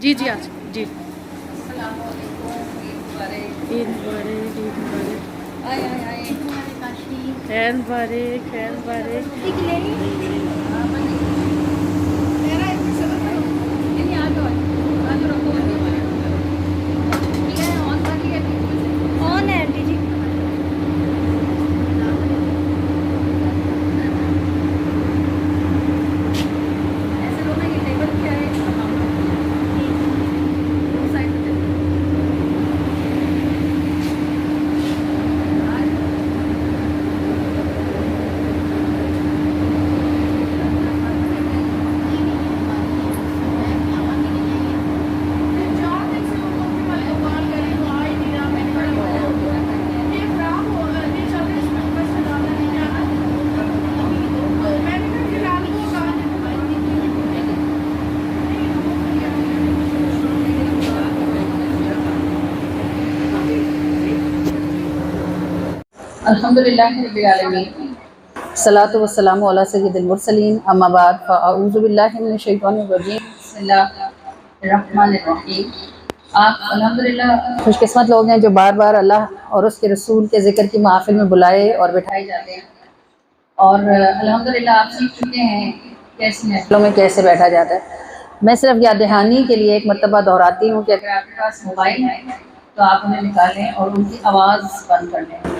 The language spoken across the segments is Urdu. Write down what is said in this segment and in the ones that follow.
جی جی آج جی عید مبارک خیر مبارک خیر مبارک کون ہے آنٹی جی؟ الحمدللہ رب العالمین الصلاۃ والسلام علی سید المرسلین اما بعد فاعوذ باللہ من الشیطان الرجیم بسم اللہ الرحمن الرحیم۔ آپ الحمدللہ خوش قسمت لوگ ہیں جو بار بار اللہ اور اس کے رسول کے ذکر کی محافل میں بلائے اور بٹھائے جاتے ہیں، اور الحمدللہ آپ سیکھ چکے ہیں کیسے محفلوں میں کیسے بیٹھا جاتا ہے۔ میں صرف یاد دہانی کے لیے ایک مرتبہ دہراتی ہوں کہ اگر آپ کے پاس موبائل ہے تو آپ انہیں نکالیں اور ان کی آواز بند کر لیں۔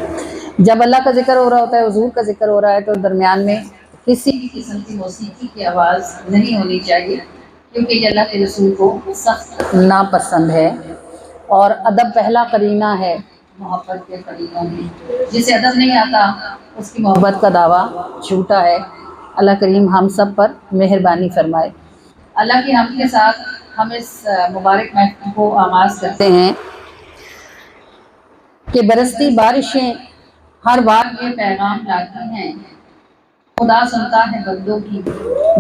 جب اللہ کا ذکر ہو رہا ہوتا ہے، حضور کا ذکر ہو رہا ہے، تو درمیان میں کسی بھی قسم کی موسیقی کی آواز نہیں ہونی چاہیے، کیونکہ یہ اللہ کے رسول کو سخت ناپسند ہے۔ اور ادب پہلا قرینہ ہے محبت کے قرینوں میں، جسے ادب نہیں آتا اس کی محبت کا دعویٰ جھوٹا ہے۔ اللہ کریم ہم سب پر مہربانی فرمائے۔ اللہ کی حمد کے ساتھ ہم اس مبارک محفل کو آغاز کرتے ہیں کہ برستی بارشیں ہر بار یہ پیغام لاتی ہیں، خدا سنتا ہے بندوں کی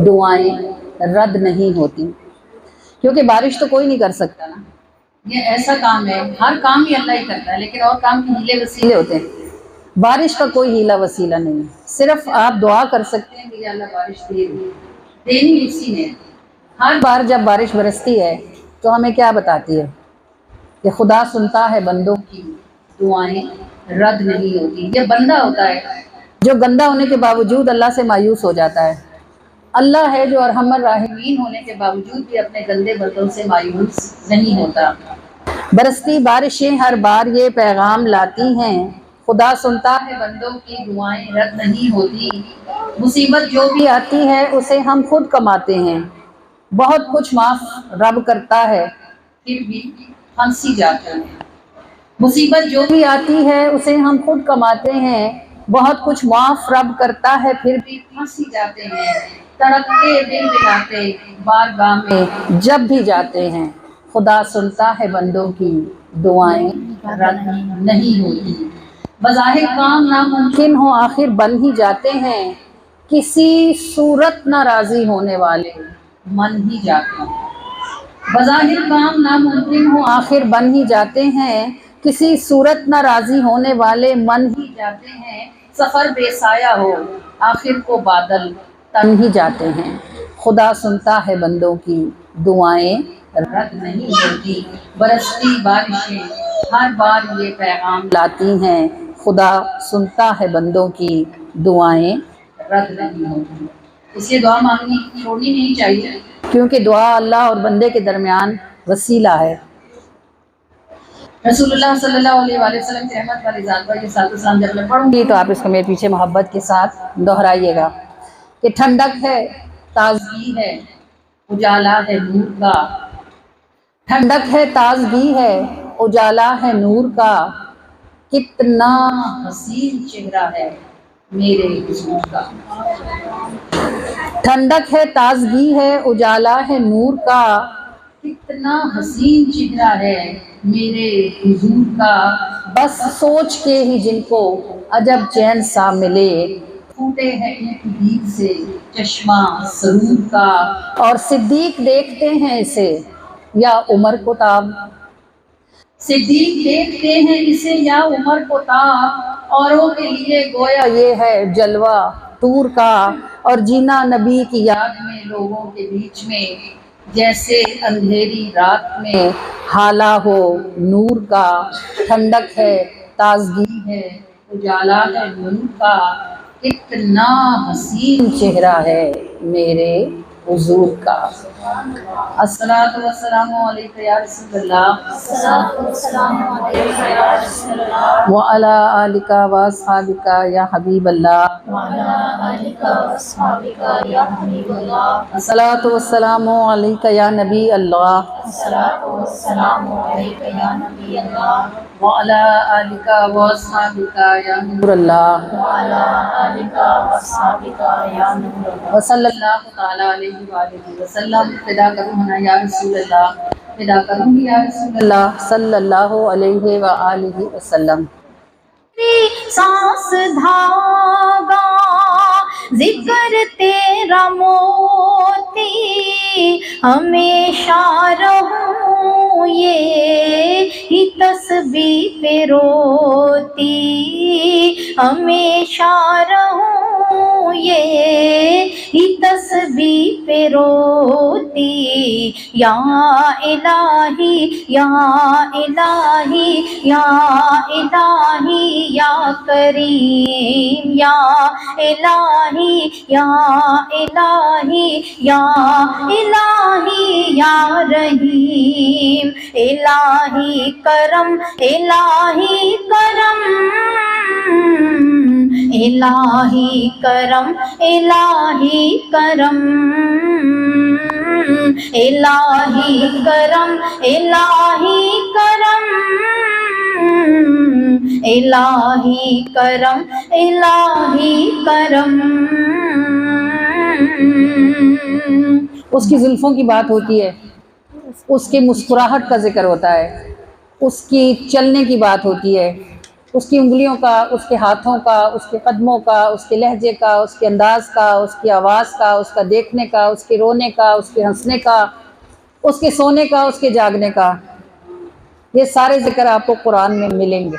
دعائیں رد نہیں ہوتی۔ کیونکہ بارش تو کوئی نہیں کر سکتا نا، یہ ایسا کام ہے، ہر کام ہی اللہ ہی کرتا ہے، لیکن اور کام کے ہیلے وسیلے ہوتے ہیں۔ بارش کا کوئی ہیلا وسیلہ نہیں ہے، صرف آپ دعا کر سکتے ہیں کہ یا اللہ بارش دے دے، دینی اسی نے۔ ہر بار جب بارش برستی ہے تو ہمیں کیا بتاتی ہے کہ خدا سنتا ہے بندوں کی دعائیں رد نہیں ہوتی۔ یہ بندہ ہوتا ہے جو گندہ ہونے کے باوجود اللہ سے مایوس ہو جاتا ہے، اللہ ہے جو ارحم الراحمین ہونے کے باوجود بھی اپنے گندے بندوں سے مایوس نہیں ہوتا۔ برستی بارشیں ہر بار یہ پیغام لاتی ہیں، خدا سنتا ہے بندوں کی دعائیں رد نہیں ہوتی۔ مصیبت جو بھی آتی ہے اسے ہم خود کماتے ہیں، بہت کچھ معاف رب کرتا ہے پھر بھی ہنسی جاتے ہیں۔ مصیبت جو بھی آتی ہے اسے ہم خود کماتے ہیں، بہت کچھ معاف رب کرتا ہے پھر بھی ہنسی جاتے ہیں۔ تڑپتے دل دلاتے بارگاہ میں جب بھی جاتے ہیں، خدا سنتا ہے بندوں کی دعائیں رد نہیں ہوتی۔ بظاہر کام ناممکن ہو آخر بن ہی جاتے ہیں، کسی صورت نہ راضی ہونے والے من ہی جاتے ہیں۔ بظاہر کام ناممکن ہو آخر بن ہی جاتے ہیں، کسی صورت نہ راضی ہونے والے من ہی جاتے ہیں۔ سفر بے سایہ ہو آخر کو بادل تن ہی جاتے ہیں، خدا سنتا ہے بندوں کی دعائیں رد نہیں ہوتی۔ برستی بارشیں ہر بار یہ پیغام لاتی ہیں، خدا سنتا ہے بندوں کی دعائیں رد نہیں ہوتی۔ اس لیے دعا مانگنی چھوڑنی نہیں چاہیے، کیونکہ دعا اللہ اور بندے کے درمیان وسیلہ ہے۔ رسول اللہ صلی اللہ علیہ وآلہ وسلم کی رحمت والی ذات پر یہ صلاۃ والسلام جب میں پڑھوں گی تو آپ اس کو میرے پیچھے محبت کے ساتھ دہرائیے گا کہ ٹھنڈک ہے، تازگی ہے، اجالا ہے نور کا۔ ٹھنڈک ہے، تازگی ہے، اجالا ہے نور کا، کتنا حسین چہرہ ہے میرے حضور کا۔ ٹھنڈک ہے، تازگی ہے، اجالا ہے نور کا، کتنا حسین چہرہ ہے میرے حضور کا۔ بس سوچ کے ہی جن کو عجب چین سا ملے، پھوٹے ہیں ان کی دید سے چشمہ سرور کا۔ اور صدیق دیکھتے ہیں اسے یا عمر کو تاب، صدیق دیکھتے ہیں اسے یا عمر کو تاب، اوروں کے لیے گویا یہ ہے جلوہ طور کا۔ اور جینا نبی کی یاد میں لوگوں کے بیچ میں، جیسے اندھیری رات میں حالہ ہو نور کا، ٹھنڈک ہے تازگی ہے اجالا ہے نور کا، کتنا حسین چہرہ ہے میرے حضور کا۔ الصلاۃ والسلام علیک یا رسول اللہ وعلی آلک و اصحابک یا حبیب اللہ۔ الصلاۃ والسلام علیک یا نبی اللہ وعلی آلک و اصحابک یا نور اللہ وصلی اللہ تعالی علیہ وآلہ وسلم۔ فدا کروں نا یا رسول اللہ، فدا کروں گی یا رسول اللہ صلی اللہ علیہ وآلہ وسلم۔ سانس دھاگا ذکر تیرا موتی، ہمیشہ رہوں یہ ہی تسبیح پہ روتی، ہمیشہ رہوں یہ ہی تسبیح پہ روتی، یا الہی یا الہی یا الہی یا کریم، یا الہی یا الہی یا الہی یا رحیم، الہی کرم الہی کرم الہی کرم الہی کرم الہی کرم الہی کرم الہی کرم الہی کرم۔ اس کی زلفوں کی بات ہوتی ہے، اس کی مسکراہٹ کا ذکر ہوتا ہے، اس کی چلنے کی بات ہوتی ہے، اس کی انگلیوں کا، اس کے ہاتھوں کا، اس کے قدموں کا، اس کے لہجے کا، اس کے انداز کا، اس کی آواز کا، اس کا دیکھنے کا، اس کے رونے کا، اس کے ہنسنے کا، اس کے سونے کا، اس کے جاگنے کا، یہ سارے ذکر آپ کو قرآن میں ملیں گے۔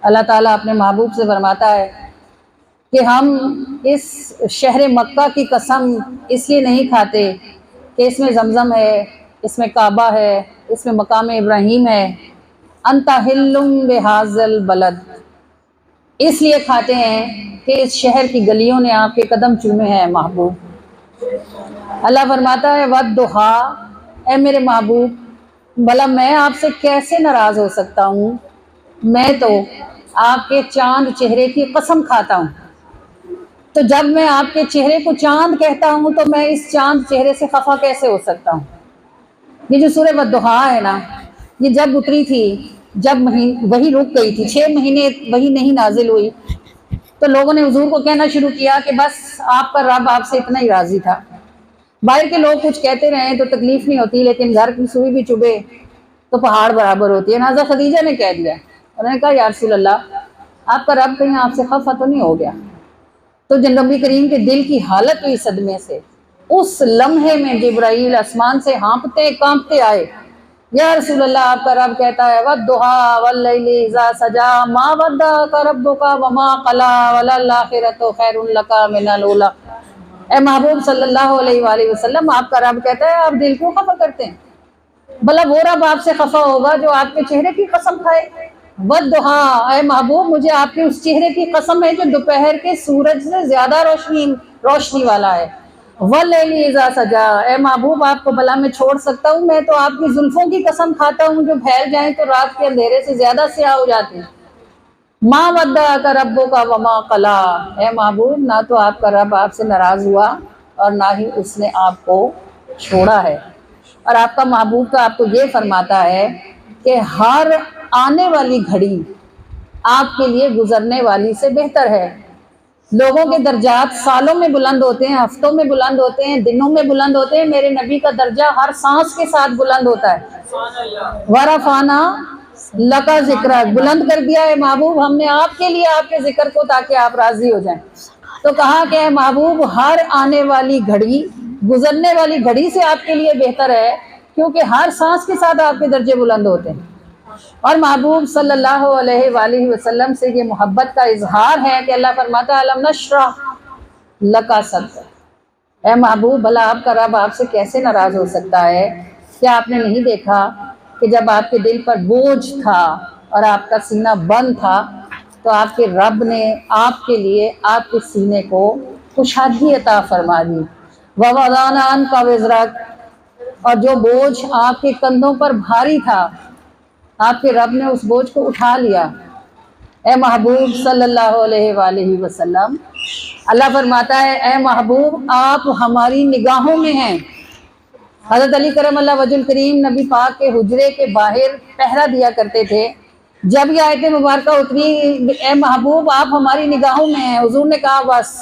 اللہ تعالیٰ اپنے محبوب سے فرماتا ہے کہ ہم اس شہر مکہ کی قسم اس لیے نہیں کھاتے کہ اس میں زمزم ہے، اس میں کعبہ ہے، اس میں مقام ابراہیم ہے، انت حل بہذا البلد، اس لیے کھاتے ہیں کہ اس شہر کی گلیوں نے آپ کے قدم چومے ہیں محبوب۔ اللہ فرماتا ہے والضحیٰ، اے میرے محبوب بھلا میں آپ سے کیسے ناراض ہو سکتا ہوں، میں تو آپ کے چاند چہرے کی قسم کھاتا ہوں، تو جب میں آپ کے چہرے کو چاند کہتا ہوں تو میں اس چاند چہرے سے خفا کیسے ہو سکتا ہوں۔ یہ جو سورہ والضحیٰ ہے نا، یہ جب اتری تھی، جب وہی رک گئی تھی، 6 مہینے وہی نہیں نازل ہوئی، تو لوگوں نے حضور کو کہنا شروع کیا کہ بس آپ کا رب آپ سے اتنا ہی راضی تھا، باہر کے لوگ کچھ کہتے رہیں تو تکلیف نہیں ہوتی، لیکن گھر کی سوئی بھی چبھے تو پہاڑ برابر ہوتی ہے۔ نازا خدیجہ نے کہہ دیا، انہوں نے کہا یا رسول اللہ آپ کا رب کہیں آپ سے خفا تو نہیں ہو گیا؟ تو جب نبی کریم کے دل کی حالت ہوئی صدمے سے، اس لمحے میں جبرائیل آسمان سے ہانپتے کانپتے آئے، یا رسول اللہ آپ کا رب کہتا ہے والضحیٰ واللیل اذا سجا ما ودعک ربک وما قلی وللآخرۃ خیر لک من الاولی۔ اے محبوب صلی اللہ علیہ وآلہ وسلم، آپ کا رب کہتا ہے آپ دل کیوں خفا کرتے ہیں؟ بھلا وہ رب آپ سے خفا ہوگا جو آپ کے چہرے کی قسم کھائے؟ والضحیٰ، اے محبوب مجھے آپ کے اس چہرے کی قسم ہے جو دوپہر کے سورج سے زیادہ روشنی والا ہے۔ واللیل اذا سجا، اے محبوب آپ کو بھلا میں چھوڑ سکتا ہوں؟ میں تو آپ کی زلفوں کی قسم کھاتا ہوں جو پھیل جائیں تو رات کے اندھیرے سے زیادہ سیاہ ہو جاتے ہیں۔ ما ودعک ربک وما قلی، اے محبوب نہ تو آپ کا رب آپ سے ناراض ہوا اور نہ ہی اس نے آپ کو چھوڑا ہے۔ اور آپ کا محبوب تو آپ کو یہ فرماتا ہے کہ ہر آنے والی گھڑی آپ کے لیے گزرنے والی سے بہتر ہے۔ لوگوں کے درجات سالوں میں بلند ہوتے ہیں، ہفتوں میں بلند ہوتے ہیں، دنوں میں بلند ہوتے ہیں، میرے نبی کا درجہ ہر سانس کے ساتھ بلند ہوتا ہے۔ ورفعنا لک ذکرک، بلند کر دیا ہے محبوب ہم نے آپ کے لیے آپ کے ذکر کو تاکہ آپ راضی ہو جائیں۔ تو کہا کہ اے محبوب ہر آنے والی گھڑی گزرنے والی گھڑی سے آپ کے لیے بہتر ہے، کیونکہ ہر سانس کے ساتھ آپ کے درجے بلند ہوتے ہیں۔ اور محبوب صلی اللہ علیہ وآلہ وسلم سے یہ محبت کا اظہار ہے کہ اللہ فرماتا ہے الم نشرح لک صدرک، اے محبوب بھلا آپ کا رب آپ سے کیسے ناراض ہو سکتا ہے؟ کیا آپ نے نہیں دیکھا کہ جب آپ کے دل پر بوجھ تھا اور آپ کا سینہ بند تھا تو آپ کے رب نے آپ کے لیے آپ کے سینے کو کشادگی عطا فرما دی۔ وَوَضَعْنَا عَنْكَ وِزْرَكَ، اور جو بوجھ آپ کے کندھوں پر بھاری تھا آپ کے رب نے اس بوجھ کو اٹھا لیا۔ اے محبوب صلی اللہ علیہ وآلہ وسلم، اللہ فرماتا ہے اے محبوب آپ ہماری نگاہوں میں ہیں۔ حضرت علی کرم اللہ وجہ الکریم نبی پاک کے حجرے کے باہر پہرا دیا کرتے تھے۔ جب یہ آیت مبارکہ اتری اے محبوب آپ ہماری نگاہوں میں ہیں، حضور نے کہا بس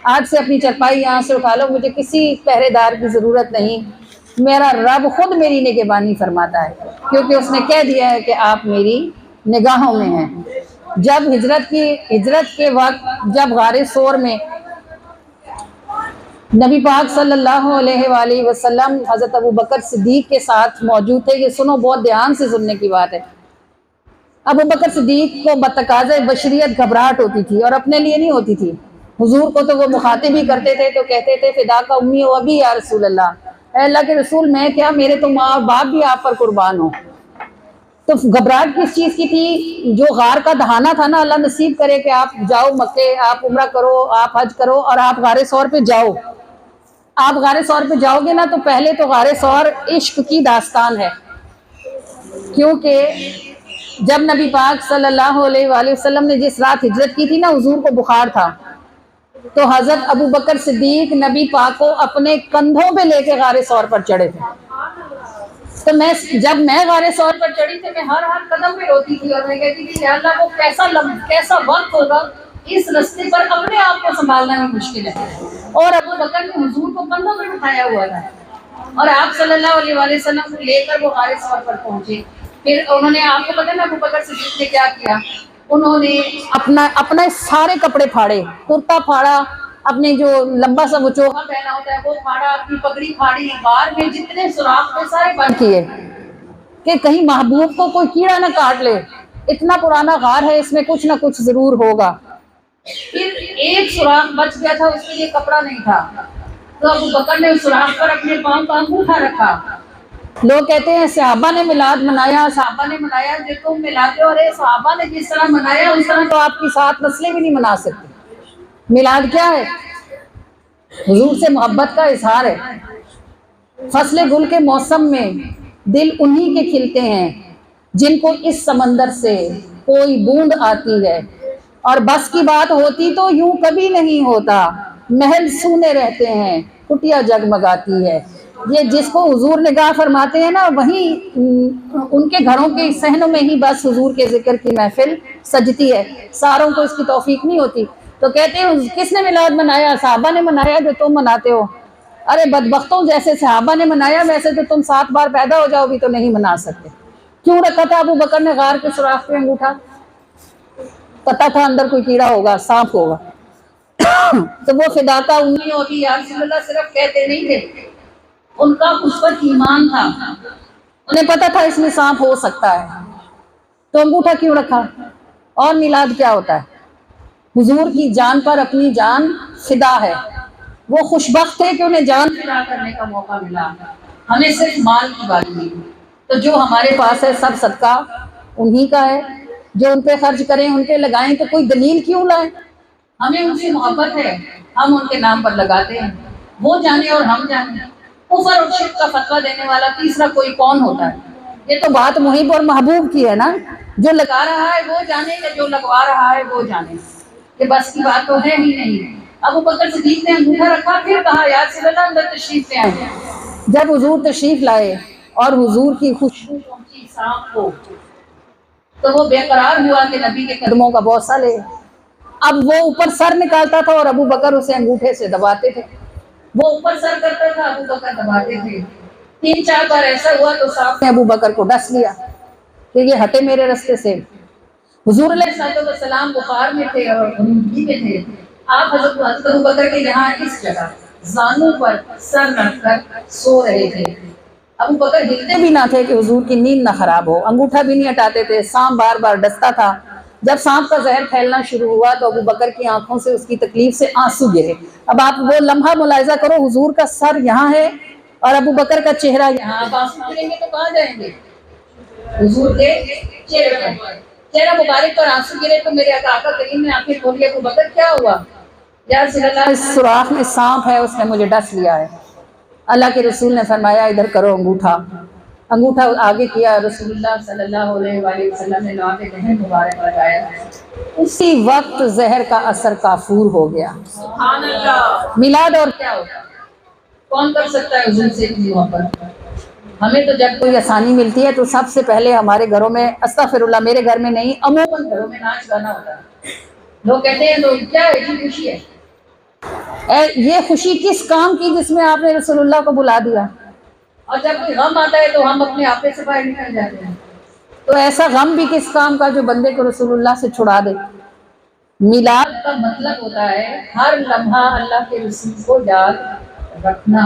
آج سے اپنی چرپائی یہاں سے اٹھا لو، مجھے کسی پہرے دار کی ضرورت نہیں، میرا رب خود میری نگہبانی فرماتا ہے، کیونکہ اس نے کہہ دیا ہے کہ آپ میری نگاہوں میں ہیں۔ جب ہجرت کے وقت جب غار ثور میں نبی پاک صلی اللہ علیہ وآلہ وسلم حضرت ابوبکر صدیق کے ساتھ موجود تھے، یہ سنو بہت دھیان سے سننے کی بات ہے۔ ابوبکر صدیق کو بتقاضۂ بشریت گھبراہٹ ہوتی تھی، اور اپنے لیے نہیں ہوتی تھی، حضور کو تو وہ مخاطب ہی کرتے تھے، تو کہتے تھے فدا کا امی و ابی یا رسول اللہ، اے اللہ کے رسول میں کیا میرے تو ماں اور باپ بھی آپ پر قربان ہو۔ تو گھبراہٹ کس چیز کی تھی؟ جو غار کا دہانا تھا نا، اللہ نصیب کرے کہ آپ جاؤ مکے، آپ عمرہ کرو، آپ حج کرو اور آپ غار ثور پہ جاؤ۔ آپ غار ثور پہ جاؤ گے نا تو پہلے تو غار ثور عشق کی داستان ہے، کیونکہ جب نبی پاک صلی اللہ علیہ وآلہ وسلم نے جس رات ہجرت کی تھی نا، حضور کو بخار تھا، تو حضرت ابوبکر صدیق نبی پاک کو اپنے کندھوں پہ لے کے غار ثور پر چڑھے تھے۔ تو جب میں غار ثور پر چڑھی تھی، میں ہر قدم پہ روتی تھی اور میں کہتی تھی یا اللہ وہ کیسا وقت ہوگا، اس رستے پر اپنے آپ کو سنبھالنا بھی مشکل ہے۔ اور ابوبکر نے حضور کو کندھوں پہ اٹھایا ہوا تھا، اور آپ صلی اللہ علیہ وآلہ وسلم کو لے کر وہ غار ثور پر پہنچے۔ پھر انہوں نے، آپ کو پتہ ہے ابوبکر صدیق نے کیا کیا؟ انہوں نے اپنے سارے کپڑے پھاڑے، کرتا پھاڑا، اپنے جو لمبا سا وہ چوکا پہنا ہوتا ہے وہ پھاڑا، اپنی پگڑی پھاڑی، غار میں جتنے سوراخ تھے سارے بند کیے کہ کہیں محبوب کو کوئی کیڑا نہ کاٹ لے، اتنا پرانا غار ہے، اس میں کچھ نہ کچھ ضرور ہوگا۔ پھر ایک سوراخ بچ گیا تھا، اس کے لیے کپڑا نہیں تھا، تو ابوبکر نے اس سوراخ پر اپنے پاؤں کا انگوٹھا رکھا۔ لوگ کہتے ہیں صحابہ نے میلاد منایا، صحابہ نے منایا، جو تم ملاتے ہو رہے صحابہ نے جس طرح منایا اس طرح تو آپ کی 7 نسلیں بھی نہیں منا سکتی۔ میلاد کیا ہے؟ حضور سے محبت کا اظہار ہے۔ فصل گل کے موسم میں دل انہی کے کھلتے ہیں جن کو اس سمندر سے کوئی بوند آتی ہے، اور بس کی بات ہوتی تو یوں کبھی نہیں ہوتا، محل سونے رہتے ہیں، کٹیا جگمگاتی ہے۔ یہ جس کو حضور نگاہ فرماتے ہیں نا، وہیں ان کے گھروں کے صحنوں میں ہی بس حضور کے ذکر کی محفل سجتی ہے، ساروں کو اس کی توفیق نہیں ہوتی۔ تو کہتے ہیں کس نے میلاد منایا؟ صحابہ نے منایا جو تم مناتے ہو۔ ارے بدبختوں، جیسے صحابہ نے منایا ویسے تو تم 7 بار پیدا ہو جاؤ بھی تو نہیں منا سکتے۔ کیوں رکھا تھا ابوبکر نے غار کے سوراخ پہ انگوٹھا؟ پتا تھا اندر کوئی کیڑا ہوگا، سانپ ہوگا۔ تو وہ فدا کا امی ہوتی یا رسول اللہ صرف کہتے نہیں تھے، ان کا اس پر ایمان تھا، انہیں پتا تھا اس میں سانپ ہو سکتا ہے، تو انگوٹھا کیوں رکھا؟ اور میلاد کیا ہوتا ہے؟ حضور کی جان پر اپنی جان فدا ہے۔ وہ خوشبخت تھے کہ انہیں جان فدا کرنے کا موقع ملا، ہمیں صرف مال کی بات نہیں، تو جو ہمارے پاس ہے سب صدقہ انہی کا ہے، جو ان پہ خرچ کریں، ان پہ لگائیں، تو کوئی دلیل کیوں لائیں؟ ہمیں ان سے محبت ہے، ہم ان کے نام پر لگاتے ہیں، وہ جانے اور ہم جانے۔ کفر اور شرک کا فتویٰ دینے والا تیسرا کوئی کون ہوتا ہے؟ یہ تو بات محب اور محبوب کی ہے نا، جو لگا رہا ہے وہ جانے یا جو لگوا رہا ہے وہ جانے، یہ بس کی بات تو ہے ہی نہیں۔ ابوبکر صدیق نے انگوٹھا رکھا، پھر کہا یا رسول اللہ اندر تشریف لے آئے۔ جب حضور تشریف لائے اور حضور کی خوشبو پہنچی سانپ کو، تو وہ بے قرار ہوا کہ نبی کے قدموں کا بوسہ لے۔ اب وہ اوپر سر نکالتا تھا اور ابوبکر اسے انگوٹھے سے دباتے تھے، وہ اوپر سر کرتا تھا، ابوبکر دباتے تھے۔ 3-4 بار ایسا ہوا تو سانپ نے ابوبکر کو ڈس لیا کہ یہ ہٹے میرے رستے سے۔ حضور علیہ السلام بخار میں تھے اور غنودگی میں تھے، آپ حضرت ابوبکر کے یہاں اس جگہ زانوں پر سر رکھ کر سو رہے تھے۔ ابوبکر ہلتے بھی نہ تھے کہ حضور کی نیند نہ خراب ہو، انگوٹھا بھی نہیں ہٹاتے تھے، سانپ بار بار ڈستا تھا، جب سانپ کا زہر پھیلنا شروع ہوا تو ابو بکر کی آنکھوں سے اس کی تکلیف سے آنسو گرے. اب آپ وہ لمحہ ملاحظہ کرو، حضور کا سر یہاں ہے اور ابو بکر کا چہرہ یہاں. اب آنسو گریں گے تو کہاں جائیں گے؟ حضور کے چہرے پر، چہرہ مبارک پر آنسو گرے تو میرے آقا کریم نے آخر بولی ابو بکر کیا ہوا؟ یا رسول اللہ اس سوراخ میں سانپ ہے، اس نے مجھے ڈس لیا ہے. اللہ کے رسول نے فرمایا ادھر کرو انگوٹھا. انگوٹھا آگے کیا، رسول اللہ صلی اللہ علیہ وآلہ وسلم نے لعاب دہن مبارک لگایا. اسی وقت زہر کا اثر کافور ہو گیا. سبحان اللہ. میلاد اور کیا ہوتا؟ کون کر سکتا ہے حضور سے اتنی محبت؟ ہمیں تو جب کوئی آسانی ملتی ہے تو سب سے پہلے ہمارے گھروں میں، استغفر اللہ، میرے گھر میں نہیں، عموماً گھروں میں ناچ گانا ہوتا ہے. لوگ کہتے ہیں تو کیا ہے جی خوشی ہے؟ یہ خوشی کس کام کی جس میں آپ نے رسول اللہ کو بلا دیا؟ اور جب کوئی غم آتا ہے تو ہم اپنے آپے سے باہر نکل جاتے ہیں. تو ایسا غم بھی کس کام کا جو بندے کو رسول اللہ سے چھڑا دے. میلاد کا مطلب ہوتا ہے ہر لمحہ اللہ کے رسول کو یاد رکھنا.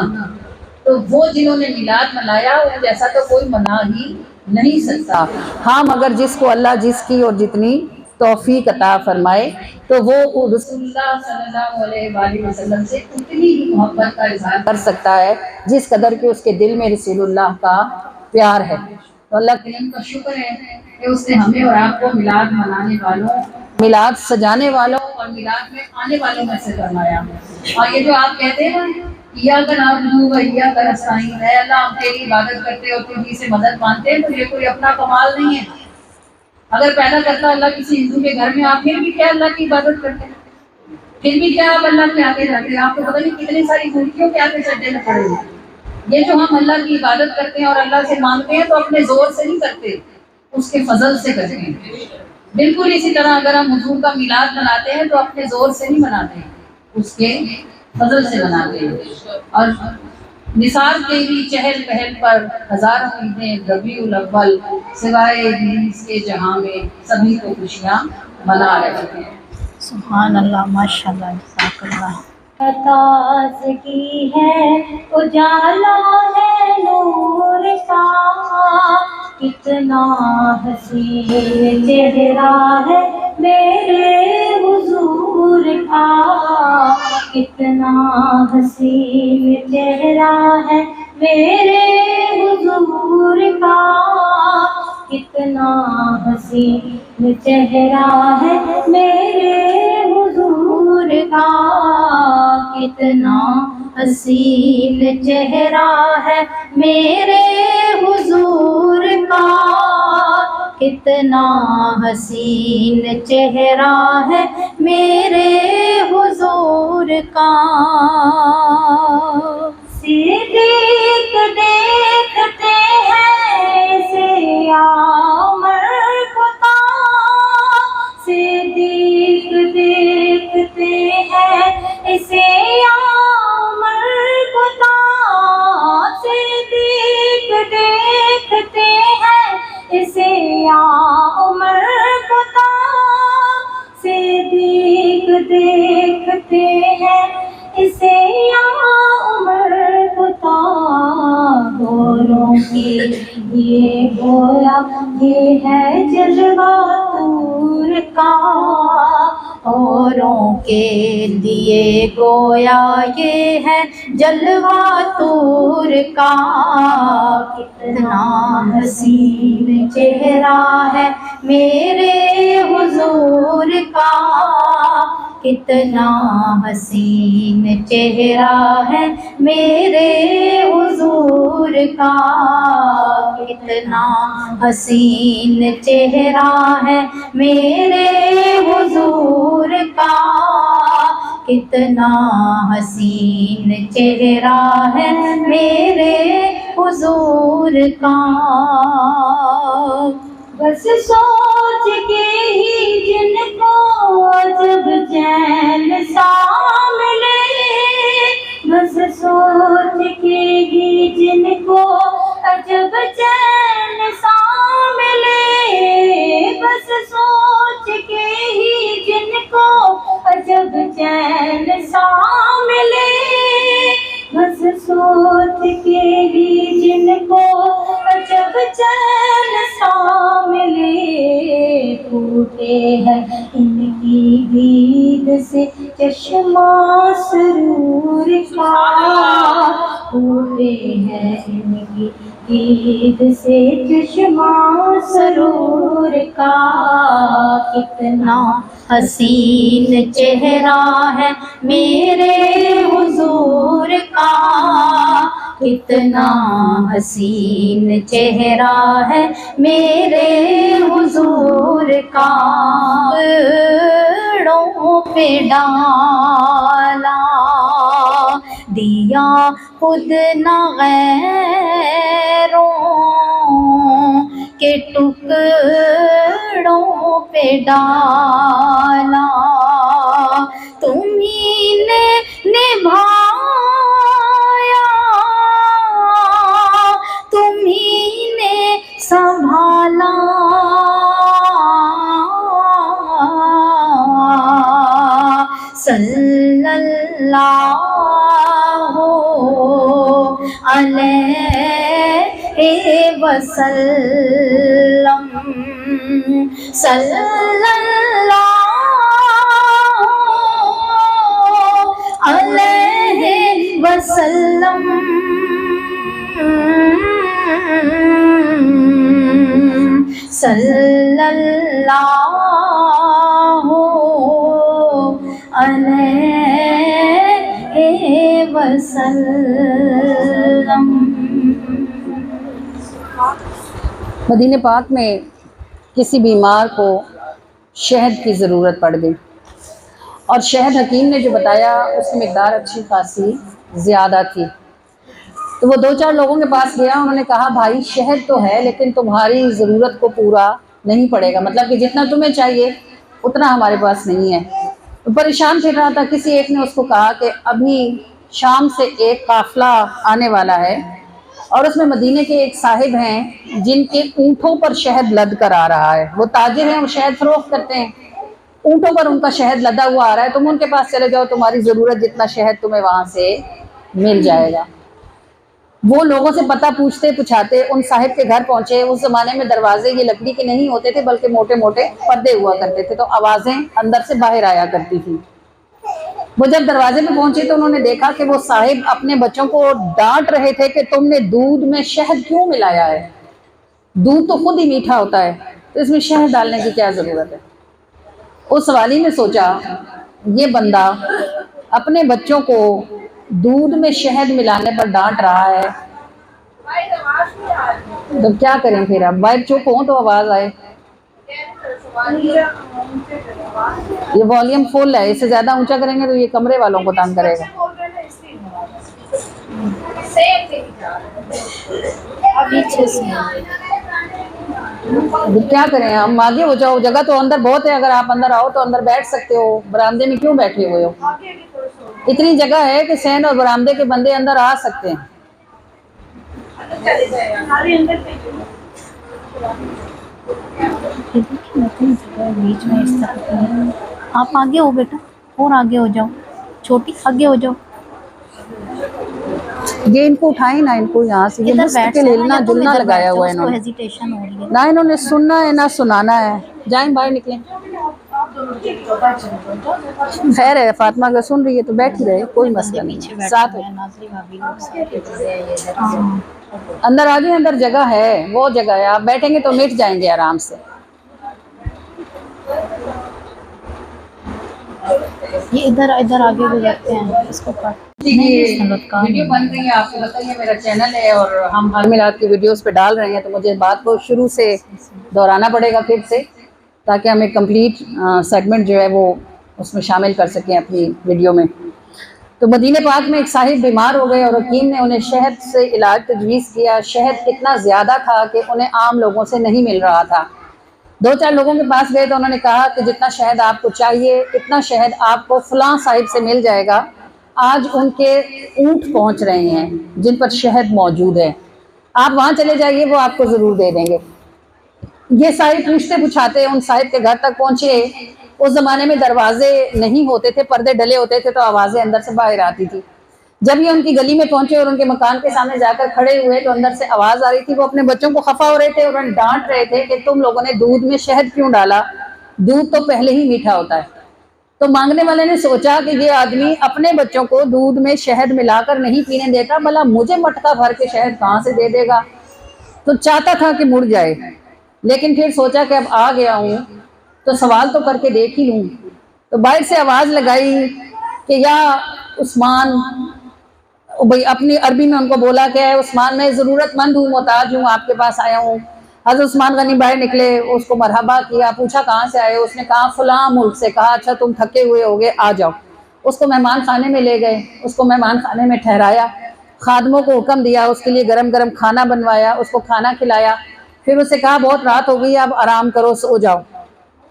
تو وہ جنہوں نے میلاد منایا ان جیسا تو کوئی منا ہی نہیں سکتا. ہاں مگر جس کو اللہ جس کی اور جتنی توفیق عطا فرمائے تو وہ رسول اللہ صلی اللہ علیہ وآلہ وسلم سے اتنی ہی محبت کا اظہار کر سکتا ہے جس قدر کہ اس کے دل میں رسول اللہ کا پیار ہے. تو اللہ کریم کا شکر ہے کہ اس نے ہمیں اور آپ کو میلاد منانے والوں، میلاد سجانے والوں اور میلاد میں آنے والوں میں سے فرمایا. اور یہ جو آپ کہتے ہیں ایاک نعبد و ایاک نستعین، اے اللہ ہم تیری عبادت کرتے اور تجھی سے مدد مانگتے ہیں، تو یہ کوئی اپنا کمال نہیں ہے. اگر پیدا کرتا اللہ کسی ہندو کے گھر میں، آپ پھر بھی کیا اللہ کی عبادت کرتے ہیں؟ پھر بھی کیا آپ اللہ کے آگے جاتے ہیں؟ آپ کو پتہ نہیں کتنی ساری مورتیوں کے آگے سجدے میں پڑے ہوئے. یہ جو ہم اللہ کی عبادت کرتے ہیں اور اللہ سے مانگتے ہیں تو اپنے زور سے نہیں کرتے، اس کے فضل سے کرتے ہیں. بالکل اسی طرح اگر ہم حضور کا میلاد مناتے ہیں تو اپنے زور سے نہیں مناتے ہیں، اس کے فضل سے مناتے ہیں. اور نثار تیری چہل پہل پر ہزاروں عیدیں ربیع الاول، سوائے ابلیس کے جہاں میں سبھی کو خوشیاں منا رہے ہیں. سبحان اللہ، ماشاء اللہ، جزاک اللہ. تازگی ہے، اجالا ہے نور کا، کتنا حسین چہرہ ہے میرے حضور کا، کتنا حسین چہرہ ہے میرے حضور کا، کتنا حسین چہرہ ہے میرے حضور کا، کتنا حسین چہرہ ہے میرے حضور کا، کتنا حسین چہرہ ہے میرے حضور کا. صدیق دیکھتے ہیں سے عمر کو تا، صدیق دیکھتے ہیں اسے عمر کو تا، صدیق دیکھتے ہیں اسے عمر کو تا، صدیق دیکھتے ہیں اسے عمر کو تا. گوروں کے لیے گویا یہ ہے جلوہ طور کا، اوروں کے لیے گویا یہ ہے جلوہ طور کا، کتنا حسین چہرہ ہے میرے حضور کا، کتنا حسین چہرہ ہے میرے حضور کا، کتنا حسین چہرہ ہے میرے حضور کا، کتنا حسین چہرہ ہے میرے حضور کا. بس سوچ کے ہی جن کو جب چین سا ملے، بس سوچ کے ہی جن کو جب چین سا ملے، بس سوچ کے ہی جن کو جب چین سا ملے، بس سوچ کے ہی جن کو جب چین سا ملے، ٹوٹے ہیں ان کی دید سے چشمہ سرور کا، ٹوٹے ہیں ان کی دید سے چشمہ سرور کا، کتنا حسین چہرہ ہے میرے حضور کا، کتنا حسین چہرہ ہے میرے حضور کا، پیڑوں پہ ڈالا دیا خود نہ غیروں کے ٹکڑوں پہ ڈالا، تمہیں نے نبھایا، تمہیں نے سنبھالا، صلی اللہ علیہ وسلم، صلی اللہ علیہ وسلم، صلی اللہ علیہ وسلم۔ مدینہ پاک میں کسی بیمار کو شہد کی ضرورت پڑ گئی، اور شہد حکیم نے جو بتایا اس کی مقدار اچھی خاصی زیادہ تھی، تو وہ 2-4 لوگوں کے پاس گیا، انہوں نے کہا بھائی شہد تو ہے لیکن تمہاری ضرورت کو پورا نہیں پڑے گا، مطلب کہ جتنا تمہیں چاہیے اتنا ہمارے پاس نہیں ہے۔ تو پریشان پھر رہا تھا، کسی ایک نے اس کو کہا کہ ابھی شام سے ایک قافلہ آنے والا ہے اور اس میں مدینے کے ایک صاحب ہیں جن کے اونٹوں پر شہد لد کر آ رہا ہے، وہ تاجر ہیں، وہ شہد فروخت کرتے ہیں، اونٹوں پر ان کا شہد لدا ہوا آ رہا ہے، تم ان کے پاس چلے جاؤ، تمہاری ضرورت جتنا شہد تمہیں وہاں سے مل جائے گا۔ وہ لوگوں سے پتہ پوچھتے پچھاتے ان صاحب کے گھر پہنچے۔ اس زمانے میں دروازے یہ لکڑی کے نہیں ہوتے تھے بلکہ موٹے موٹے پردے ہوا کرتے تھے، تو آوازیں اندر سے باہر آیا کرتی تھی۔ وہ جب دروازے پہ پہنچے تو انہوں نے دیکھا کہ وہ صاحب اپنے بچوں کو ڈانٹ رہے تھے کہ تم نے دودھ میں شہد کیوں ملایا ہے، دودھ تو خود ہی میٹھا ہوتا ہے، تو اس میں شہد ڈالنے کی کیا ضرورت ہے۔ اس والی نے سوچا یہ بندہ اپنے بچوں کو دودھ میں شہد ملانے پر ڈانٹ رہا ہے، تو کیا کریں پھر، اب باہر چپ ہوں تو آواز آئے۔ یہ والیوم فل ہے، اس سے زیادہ اونچا کریں گے تو یہ کمرے والوں کو تنگ کرے گا۔ کیا کریں ہم، آگے ہو جاؤ، جگہ تو اندر بہت ہے، اگر آپ اندر آؤ تو اندر بیٹھ سکتے ہو، برآمدے میں کیوں بیٹھے ہوئے ہو، اتنی جگہ ہے کہ صحن اور برآمدے کے بندے اندر آ سکتے ہیں۔ آپ آگے ہو بیٹا، اور آگے ہو جاؤ، چھوٹی آگے ہو جاؤ۔ یہ ان کو اٹھائیں نا، ان کو یہاں سے، یہ مستقل ہلنا جلنا لگایا ہوا ہے انہوں نے، ہیزیٹیشن ہو رہی ہے۔ نہ انہوں نے سننا ہے نہ سنانا ہے، جائیں باہر نکلیں۔ خیر ہے، فاطمہ اگر سن رہی ہے تو بیٹھ ہی رہے، کوئی مسئلہ نہیں، ساتھ اندر آ جائیں، اندر جگہ ہے، وہ جگہ ہے، آپ بیٹھیں گے تو مٹ جائیں گے آرام سے۔ یہ ادھر آگے گزرتے ہیں، اس کو ویڈیو بن رہی ہے، آپ کو بتائیے میرا چینل ہے اور ہم ہر میلاد کی ویڈیوز پہ ڈال رہے ہیں، تو مجھے بات کو شروع سے دہرانا پڑے گا پھر سے، تاکہ ہم ایک کمپلیٹ سیگمنٹ جو ہے وہ اس میں شامل کر سکیں اپنی ویڈیو میں۔ تو مدینہ پاک میں ایک صاحب بیمار ہو گئے اور حکیم نے انہیں شہد سے علاج تجویز کیا۔ شہد اتنا زیادہ تھا کہ انہیں عام لوگوں سے نہیں مل رہا تھا۔ 2-4 لوگوں کے پاس گئے تو انہوں نے کہا کہ جتنا شہد آپ کو چاہیے اتنا شہد آپ کو فلاں صاحب سے مل جائے گا، آج ان کے اونٹ پہنچ رہے ہیں جن پر شہد موجود ہے، آپ وہاں چلے جائیے، وہ آپ کو ضرور دے دیں گے۔ یہ صاحب پوچھتے پوچھاتے ان صاحب کے گھر تک پہنچے۔ اس زمانے میں دروازے نہیں ہوتے تھے، پردے ڈلے ہوتے تھے، تو آوازیں اندر سے باہر آتی تھی۔ جب یہ ان کی گلی میں پہنچے اور ان کے مکان کے سامنے جا کر کھڑے ہوئے تو اندر سے آواز آ رہی تھی، وہ اپنے بچوں کو خفا ہو رہے تھے اور انہیں ڈانٹ رہے تھے کہ تم لوگوں نے دودھ میں شہد کیوں ڈالا، دودھ تو پہلے ہی میٹھا ہوتا ہے۔ تو مانگنے والے نے سوچا کہ یہ آدمی اپنے بچوں کو دودھ میں شہد ملا کر نہیں پینے دیتا، بھلا مجھے مٹکا بھر کے شہد کہاں سے دے دے گا؟ تو چاہتا تھا کہ مڑ جائے، لیکن پھر سوچا کہ اب آ گیا ہوں تو سوال تو کر کے دیکھ ہی لوں۔ تو باہر سے آواز لگائی کہ یا عثمان، بھئی اپنی عربی میں ان کو بولا کہ اے عثمان، میں ضرورت مند ہوں، محتاج ہوں، آپ کے پاس آیا ہوں۔ حضرت عثمان غنی باہر نکلے، اس کو مرحبا کیا، پوچھا کہاں سے آئے؟ اس نے کہا فلاں ملک سے۔ کہا اچھا تم تھکے ہوئے ہوگے، آ جاؤ۔ اس کو مہمان خانے میں لے گئے، اس کو مہمان خانے میں ٹھہرایا، خادموں کو حکم دیا، اس کے لیے گرم گرم کھانا بنوایا، اس کو کھانا کھلایا، پھر اسے کہا بہت رات ہو گئی، اب آرام کرو، سو جاؤ۔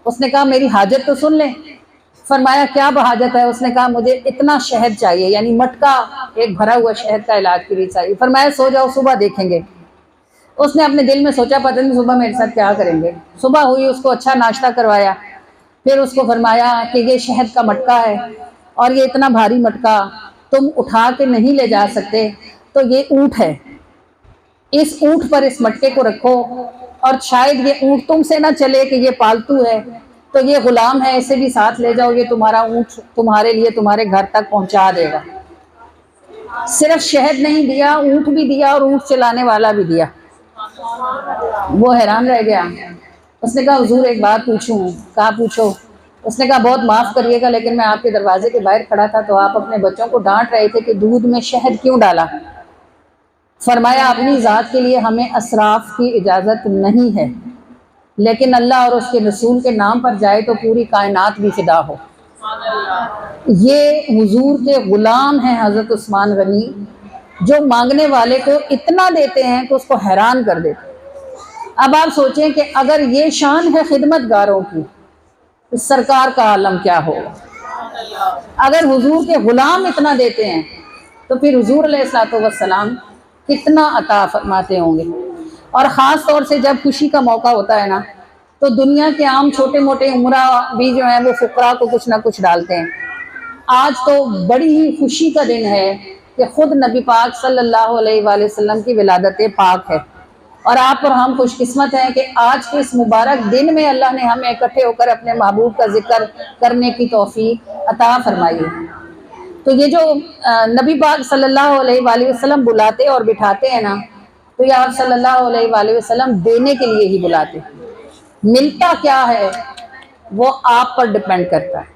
اس نے کہا میری حاجت تو سن لیں۔ فرمایا کیا حاجت ہے؟ اس نے کہا مجھے اتنا شہد چاہیے، یعنی مٹکا ایک بھرا ہوا شہد کا علاج کے لیے چاہیے۔ فرمایا سو جاؤ، صبح دیکھیں گے۔ اس نے اپنے دل میں سوچا پتہ نہیں صبح میرے ساتھ کیا کریں گے۔ صبح ہوئی، اس کو اچھا ناشتہ کروایا، پھر اس کو فرمایا کہ یہ شہد کا مٹکا ہے اور یہ اتنا بھاری مٹکا تم اٹھا کے نہیں لے جا سکتے، تو یہ اونٹ ہے، اس اونٹ پر اس مٹکے کو رکھو، اور شاید یہ اونٹ تم سے نہ چلے کہ یہ پالتو ہے، تو یہ غلام ہے، اسے بھی ساتھ لے جاؤ، یہ تمہارا اونٹ تمہارے لیے تمہارے گھر تک پہنچا دے گا۔ صرف شہد نہیں دیا، اونٹ بھی دیا اور اونٹ چلانے والا بھی دیا۔ وہ حیران رہ گیا۔ اس نے کہا حضور ایک بات پوچھوں؟ کہا پوچھو۔ اس نے کہا بہت معاف کریے گا لیکن میں آپ کے دروازے کے باہر کھڑا تھا تو آپ اپنے بچوں کو ڈانٹ رہے تھے کہ دودھ میں شہد کیوں ڈالا؟ فرمایا اپنی ذات کے لیے ہمیں اسراف کی اجازت نہیں ہے، لیکن اللہ اور اس کے رسول کے نام پر جائے تو پوری کائنات بھی فدا ہو۔ یہ حضور کے غلام ہیں حضرت عثمان غنی، جو مانگنے والے کو اتنا دیتے ہیں کہ اس کو حیران کر دیتے ہیں۔ اب آپ سوچیں کہ اگر یہ شان ہے خدمت گاروں کی، تو سرکار کا عالم کیا ہوگا؟ اگر حضور کے غلام اتنا دیتے ہیں تو پھر حضور علیہ الصلوۃ والسلام کتنا عطا فرماتے ہوں گے۔ اور خاص طور سے جب خوشی کا موقع ہوتا ہے نا، تو دنیا کے عام چھوٹے موٹے عمرہ بھی جو ہیں وہ فقراء کو کچھ نہ کچھ ڈالتے ہیں۔ آج تو بڑی ہی خوشی کا دن ہے کہ خود نبی پاک صلی اللہ علیہ وآلہ وسلم کی ولادت پاک ہے، اور آپ اور ہم خوش قسمت ہیں کہ آج کے اس مبارک دن میں اللہ نے ہمیں اکٹھے ہو کر اپنے محبوب کا ذکر کرنے کی توفیق عطا فرمائی ہے۔ تو یہ جو نبی پاک صلی اللہ علیہ وآلہ وسلم بلاتے اور بٹھاتے ہیں نا، تو یہ آپ صلی اللہ علیہ وآلہ وسلم دینے کے لیے ہی بلاتے ہیں۔ ملتا کیا ہے وہ آپ پر ڈیپینڈ کرتا ہے۔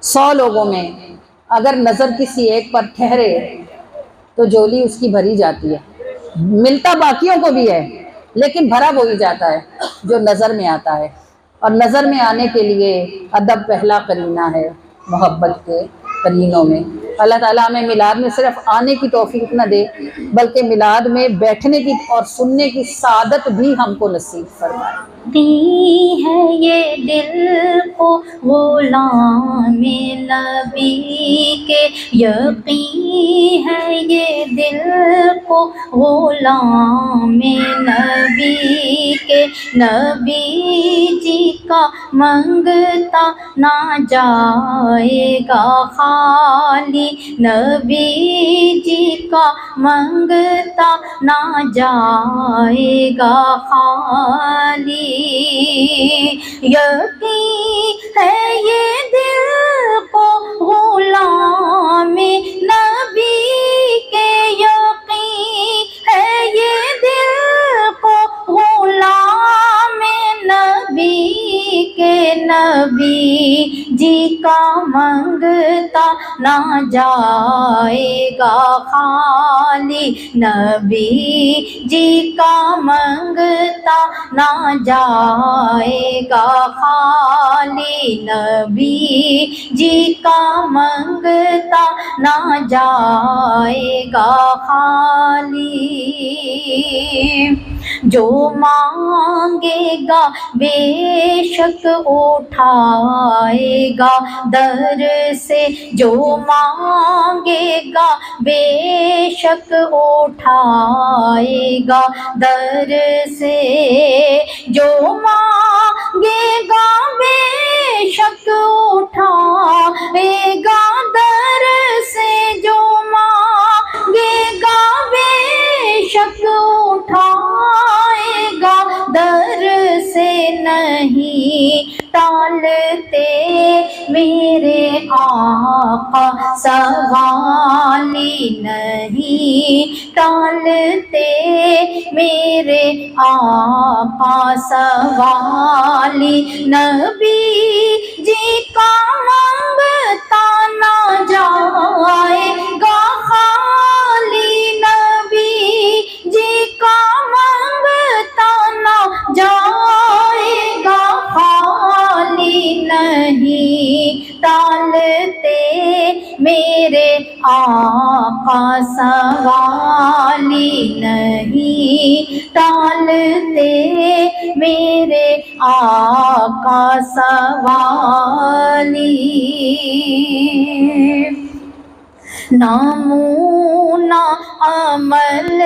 100 لوگوں میں اگر نظر کسی ایک پر ٹھہرے تو جولی اس کی بھری جاتی ہے۔ ملتا باقیوں کو بھی ہے لیکن بھرا وہی جاتا ہے جو نظر میں آتا ہے، اور نظر میں آنے کے لیے ادب پہلا قرینہ ہے محبت کے قرینوں میں۔ اللہ تعالیٰ ہمیں میلاد میں صرف آنے کی توفیق نہ دے بلکہ میلاد میں بیٹھنے کی اور سننے کی سعادت بھی ہم کو نصیب فرمائے۔ دی ہے یہ دل کو غلام نبی کے، یقین ہے یہ دل کو غلام نبی کے، نبی جی کا منگتا نہ جائے گا خالی، نبی جی کا منگتا نہ جائے گا خالی، یقین ہے یہ دل کو غلام نبی کے، یقین ہے یہ دل کو غلام نبی کے، نبی جی کا منگتا نہ جائے گا خالی، نبی جی کا منگتا نہ جائے گا خالی، نبی جی کا منگتا نہ جائے گا خالی، جو مانگے گا بے شک اٹھائے گا در سے، جو مانگے گا بے شک اٹھائے گا در سے، جو مانگے گا بے شک اٹھائے گا در سے، جو مانگے گا بے شک اٹھائے گا در سے، نہیں ٹالتے میرے آقا سوالی نہیں ٹالتے میرے آقا سوالی نبی جی کا مانگتا نہ جائے گا خالی نبی جی کا مانگتا نہ جائے گا خالی نہیں ٹالتے میرے آقا سوالی نہیں ٹالتے میرے آقا سوالی نامونا عمل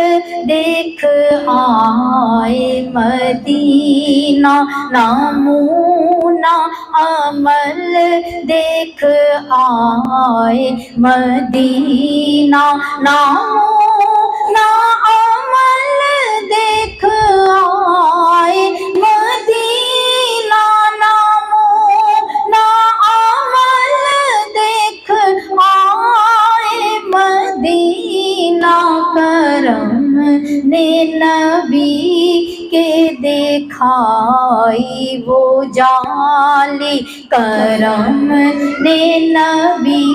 دیکھ آئے مدینہ نامونا عمل دیکھ آئے مدینہ نامونا عمل دیکھ آئے مدینہ نامونا عمل دیکھ آئے مدینہ کرم نے نبی کے دیکھائی وہ جالی کرم نے نبی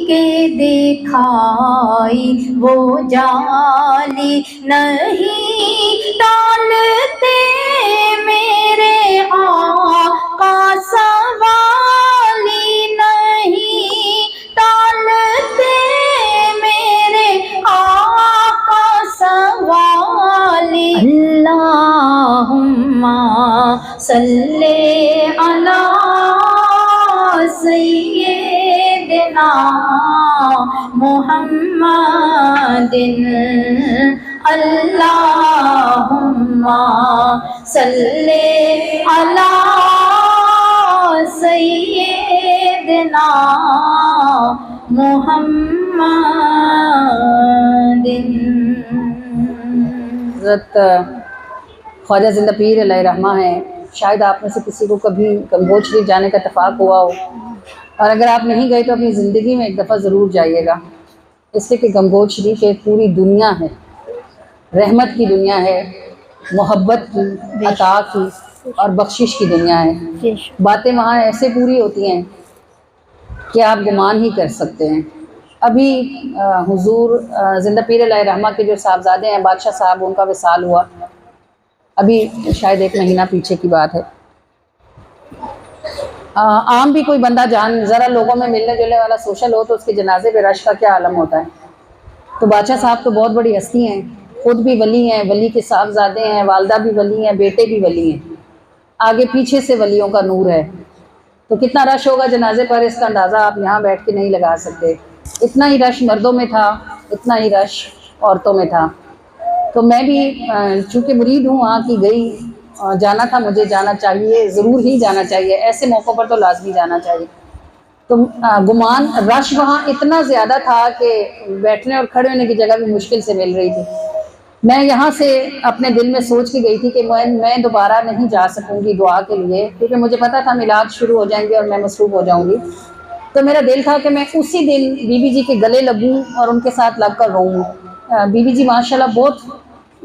کے دیکھائی وہ جالی نہیں ٹالتے میرے آقا سوالی نہیں ٹالتے میرے آقا سوالی اللہم صلی علی سیدنا محمد اللہم صلی علی سیدنا محمد. حضرت خواجہ زندہ پیر علیہ رحمہ ہیں. شاید آپ میں سے کسی کو کبھی گنگوٹ شریف جانے کا اتفاق ہوا ہو، اور اگر آپ نہیں گئے تو اپنی زندگی میں ایک دفعہ ضرور جائیے گا، اس لیے کہ گنگوٹ شریف ایک پوری دنیا ہے، رحمت کی دنیا ہے، محبت کی، عطا کی اور بخشش کی دنیا ہے. باتیں وہاں ایسے پوری ہوتی ہیں کہ آپ گمان ہی کر سکتے ہیں. ابھی حضور زندہ پیر علیہ رحمہ کے جو صاحبزادے ہیں بادشاہ صاحب، ان کا وصال ہوا، ابھی شاید 1 مہینہ پیچھے کی بات ہے. عام بھی کوئی بندہ ذرا لوگوں میں ملنے جلنے والا سوشل ہو تو اس کے جنازے پہ رش کا کیا عالم ہوتا ہے. تو بادشاہ صاحب تو بہت بڑی ہستی ہیں، خود بھی ولی ہیں، ولی کے صاحبزادے ہیں، والدہ بھی ولی ہیں، بیٹے بھی ولی ہیں، آگے پیچھے سے ولیوں کا نور ہے. تو کتنا رش ہوگا جنازے پر، اس کا اندازہ آپ یہاں بیٹھ کے نہیں لگا سکتے. اتنا ہی رش مردوں میں تھا، اتنا ہی رش عورتوں میں تھا. تو میں بھی چونکہ مرید ہوں وہاں کی گئی، جانا تھا، مجھے جانا چاہیے، ضرور ہی جانا چاہیے، ایسے موقعوں پر تو لازمی جانا چاہیے. تو گمان رش وہاں اتنا زیادہ تھا کہ بیٹھنے اور کھڑے ہونے کی جگہ بھی مشکل سے مل رہی تھی. میں یہاں سے اپنے دل میں سوچ کے گئی تھی کہ میں دوبارہ نہیں جا سکوں گی دعا کے لیے، کیونکہ مجھے پتا تھا میلاد شروع ہو جائیں گے اور میں مصروف ہو جاؤں گی. تو میرا دل تھا کہ میں اسی دن بی بی جی کے گلے لگوں اور ان کے ساتھ لگ کر روؤں. بی بی جی ماشاءاللہ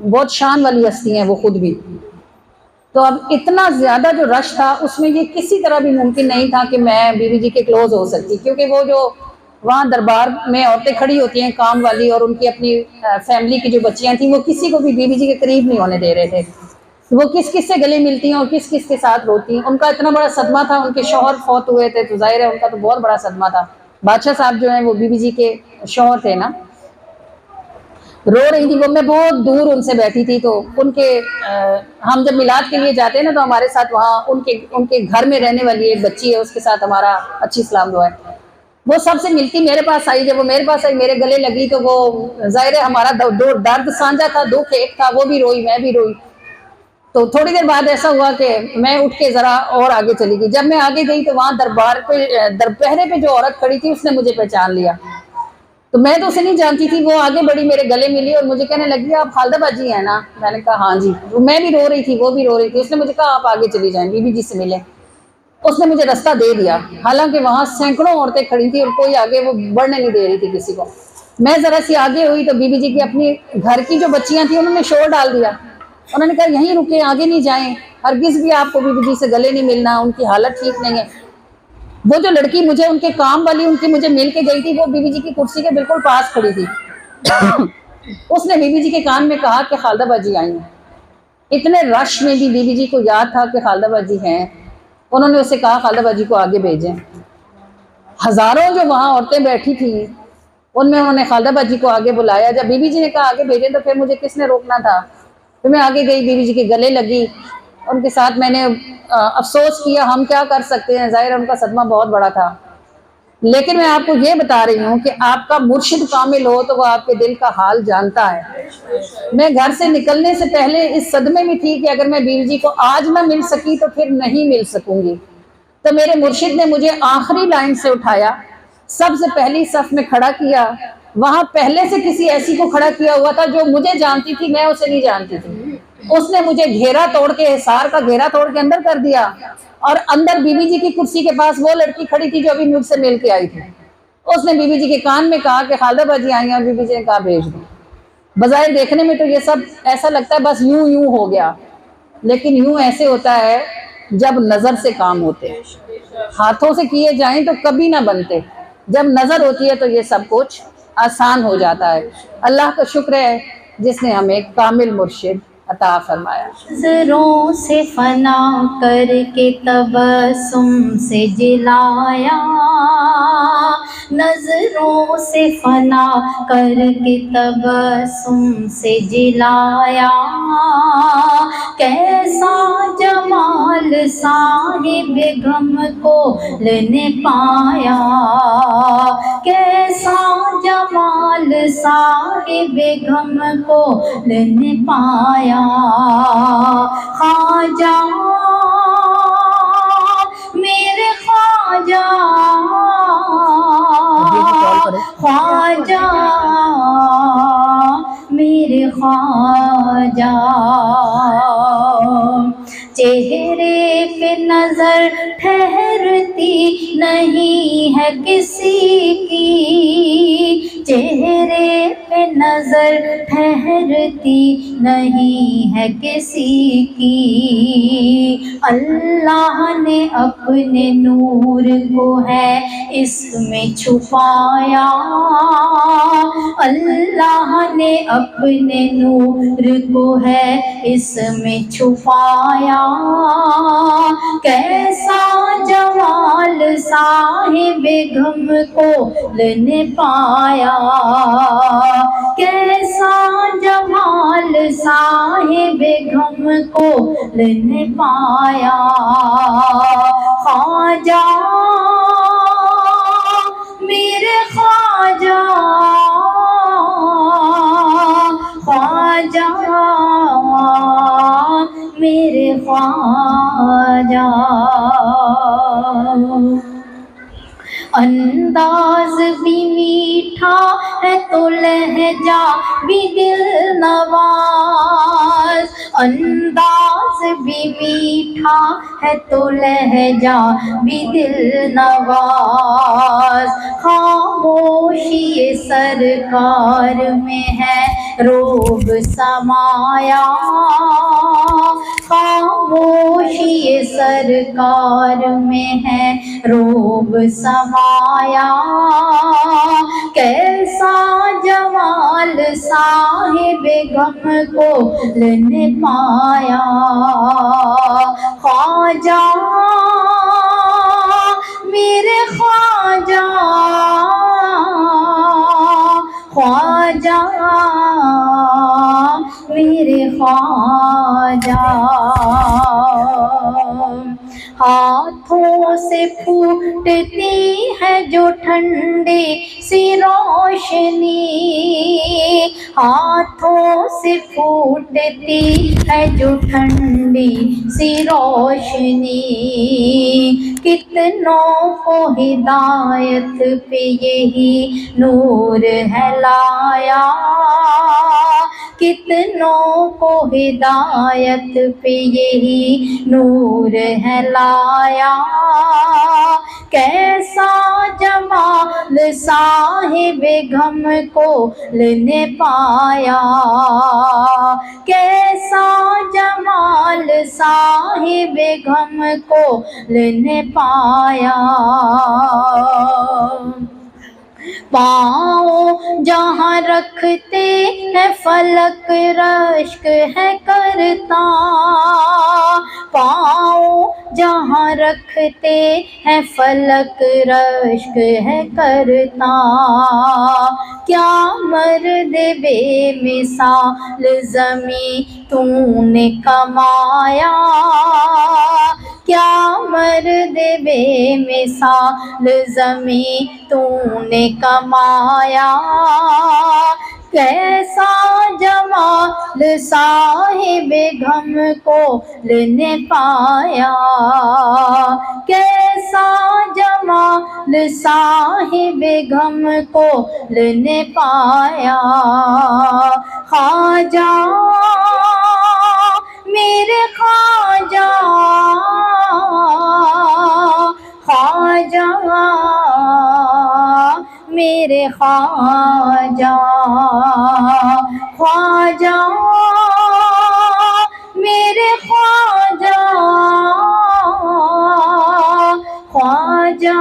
بہت شان والی ہستی ہیں وہ خود بھی. تو اب اتنا زیادہ جو رش تھا اس میں یہ کسی طرح بھی ممکن نہیں تھا کہ میں بی بی جی کے کلوز ہو سکتی، کیونکہ وہ جو وہاں دربار میں عورتیں کھڑی ہوتی ہیں کام والی اور ان کی اپنی فیملی کی جو بچیاں تھیں، وہ کسی کو بھی بی بی جی کے قریب نہیں ہونے دے رہے تھے. وہ کس کس سے گلے ملتی ہیں اور کس کس کے ساتھ روتی ہیں. ان کا اتنا بڑا صدمہ تھا، ان کے شوہر فوت ہوئے تھے تو ظاہر ہے ان کا تو بہت بڑا صدمہ تھا. بادشاہ صاحب جو ہیں وہ بی بی جی کے شوہر تھے نا، رو رہی تھی وہ. میں بہت دور ان سے بیٹھی تھی. تو ان کے ہم جب میلاد کے لیے جاتے ہیں نا تو ہمارے ساتھ وہاں ان کے گھر میں رہنے والی ایک بچی ہے، اس کے ساتھ ہمارا اچھی سلام دعا ہے. وہ سب سے ملتی میرے پاس آئی. جب وہ میرے پاس آئی، میرے گلے لگی، تو وہ ظاہر ہے ہمارا درد سانجا تھا، دکھ ایک تھا. وہ بھی روئی، میں بھی روئی. تو تھوڑی دیر بعد ایسا ہوا کہ میں اٹھ کے ذرا اور آگے چلی گئی. جب میں آگے گئی تو وہاں درپہرے پہ جو عورت کھڑی تھی اس نے مجھے پہچان لیا. تو میں تو اسے نہیں جانتی تھی. وہ آگے بڑی، میرے گلے ملی اور مجھے کہنے لگی آپ خالدہ باجی ہیں نا؟ میں نے کہا ہاں جی. میں بھی رو رہی تھی، وہ بھی رو رہی تھی. اس نے مجھے کہا آپ آگے چلی جائیں، بی بی جی سے ملیں. اس نے مجھے راستہ دے دیا، حالانکہ وہاں سینکڑوں عورتیں کھڑی تھی اور کوئی آگے وہ بڑھنے نہیں دے رہی تھی کسی کو۔ میں ذرا سی آگے ہوئی تو بی بی جی کی اپنی گھر کی جو بچیاں تھیں انہوں نے شور ڈال دیا، انہوں نے کہا یہیں رکیں، آگے نہیں جائیں، ہرگز بھی آپ کو بی بی جی سے گلے نہیں ملنا، ان کی حالت ٹھیک نہیں ہے۔ وہ جو لڑکی مجھے ان کے کام والی ان کی مجھے مل کے گئی تھی وہ بی بی جی کی کرسی کے بالکل پاس کھڑی تھی۔ اس نے بی بی جی کے کان میں کہا کہ خالدہ باجی آئی ہیں۔ اتنے رش میں بھی بی بی جی کو یاد تھا کہ خالدہ باجی ہیں، انہوں نے اسے کہا خالدہ باجی کو آگے بھیجیں۔ ہزاروں جو وہاں عورتیں بیٹھی تھیں ان میں انہوں نے خالدہ باجی کو آگے بلایا۔ جب بی بی جی نے کہا آگے بھیجیں تو پھر مجھے کس نے روکنا تھا، پھر میں آگے گئی، بی بی جی کے گلے لگی، ان کے ساتھ میں نے افسوس کیا، ہم کیا کر سکتے ہیں، ظاہر ان کا صدمہ بہت بڑا تھا۔ لیکن میں آپ کو یہ بتا رہی ہوں کہ آپ کا مرشد کامل ہو تو وہ آپ کے دل کا حال جانتا ہے۔ میں گھر سے نکلنے سے پہلے اس صدمے میں تھی کہ اگر میں بی بی جی کو آج نہ مل سکی تو پھر نہیں مل سکوں گی، تو میرے مرشد نے مجھے آخری لائن سے اٹھایا، سب سے پہلی صف میں کھڑا کیا، وہاں پہلے سے کسی ایسی کو کھڑا کیا ہوا تھا جو مجھے جانتی تھی، میں اسے نہیں جانتی تھی۔ اس نے مجھے گھیرا توڑ کے، حصار کا گھیرا توڑ کے اندر کر دیا، اور اندر بی بی جی کی کرسی کے پاس وہ لڑکی کھڑی تھی جو ابھی مجھ سے مل کے آئی تھی۔ اس نے بی بی جی کے کان میں کہا کہ خالدہ باجی آئی ہیں، اور بی بی جی نے کہا بھیج دو۔ بظاہر دیکھنے میں تو یہ سب ایسا لگتا ہے بس یوں یوں ہو گیا، لیکن یوں ایسے ہوتا ہے جب نظر سے کام ہوتے ہیں، ہاتھوں سے کیے جائیں تو کبھی نہ بنتے، جب نظر ہوتی ہے تو یہ سب کچھ آسان ہو جاتا ہے۔ اللہ کا شکر ہے جس نے ہمیں کامل مرشد عطا فرمایا۔ نظروں سے فنا کر کے تبسم سے جلایا، نظروں سے فنا کر کے تبسم سے جلایا، کیسا جمال صاحب غم کو نے پایا، کیسا جمال صاحب غم کو نے پایا، خواجہ میرے خواجہ، خواجہ میرے خواجہ، چہرے پہ نظر ٹھہرتی نہیں ہے کسی کی، چہرے پہ نظر ٹھہرتی نہیں ہے کسی کی، اللہ نے اپنے نور کو ہے اس میں چھپایا، اللہ نے اپنے نور کو ہے اس میں چھپایا، کیسا جمال صاحب غم کو نے پایا، کیسا جمال صاحب غم کو نے پایا، خواجہ میرے خواجہ، خواجہ میرے خواجہ، انداز بھی میٹھا ہے تو لہجہ بھی دل نواز، انداز بھی میٹھا ہے تو لہجہ بھی دل نواز، خاموشی سرکار میں ہے روب سمایا، خاموشی سرکار میں ہے روب سمایا، کیسا جمال صاحب غم کو نے پایا، خواجہ میرے خواجہ، خواجہ میرے خواجہ، ہاتھوں سے پھوٹتی ہے جو ٹھنڈی سی روشنی، ہاتھوں سے پھوٹتی ہے جو ٹھنڈی سی روشنی، کتنوں کو ہدایت پہ یہی نور ہے لایا، کتنوں کو ہدایت پہ یہی نور ہے لایا، کیسا جمال صاحب غم کو نے پایا، کیسا جمال صاحب غم کو نے پایا، پاؤں جہاں رکھتے ہیں فلک رشک ہے کرتا، پاؤں جہاں رکھتے ہیں فلک رشک ہے کرتا، کیا مرد بے مثال زمیں تو نے کمایا، کیا مرد بے مثال زمیں تو نے کمایا، کیسا جمال صاحب غم کو نے پایا، کیسا جمال صاحب غم کو نے پایا، خواجہ میرے خواجہ، خواجہ میرے خواجہ، خواجہ میرے خواجہ، خواجہ